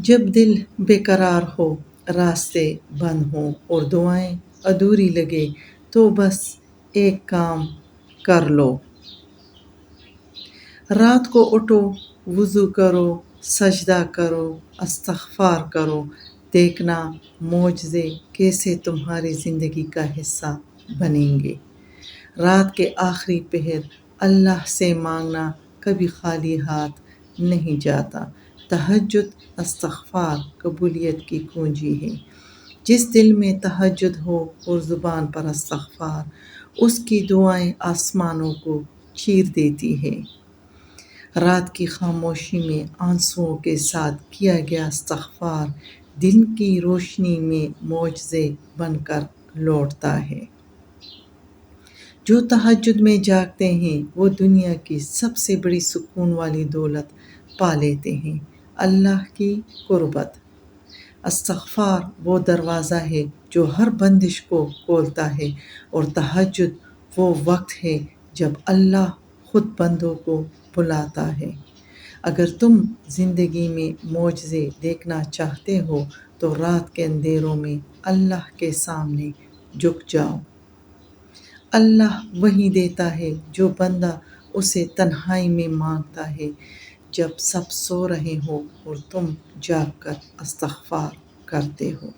جب دل بے قرار ہو، راستے بند ہوں اور دعائیں ادھوری لگے تو بس ایک کام کر لو۔ رات کو اٹھو، وضو کرو، سجدہ کرو، استغفار کرو، دیکھنا معجزے کیسے تمہاری زندگی کا حصہ بنیں گے۔ رات کے آخری پہر اللہ سے مانگنا کبھی خالی ہاتھ نہیں جاتا۔ تہجد استغفار قبولیت کی کنجی ہے۔ جس دل میں تہجد ہو اور زبان پر استغفار، اس کی دعائیں آسمانوں کو چیر دیتی ہیں۔ رات کی خاموشی میں آنسوؤں کے ساتھ کیا گیا استغفار دن کی روشنی میں معجزے بن کر لوٹتا ہے۔ جو تہجد میں جاگتے ہیں وہ دنیا کی سب سے بڑی سکون والی دولت پا لیتے ہیں، اللہ کی قربت۔ استغفار وہ دروازہ ہے جو ہر بندش کو کھولتا ہے، اور تہجد وہ وقت ہے جب اللہ خود بندوں کو بلاتا ہے۔ اگر تم زندگی میں معجزے دیکھنا چاہتے ہو تو رات کے اندھیروں میں اللہ کے سامنے جھک جاؤ۔ اللہ وہی دیتا ہے جو بندہ اسے تنہائی میں مانگتا ہے، جب سب سو رہے ہوں اور تم جاگ کر استغفار کرتے ہو۔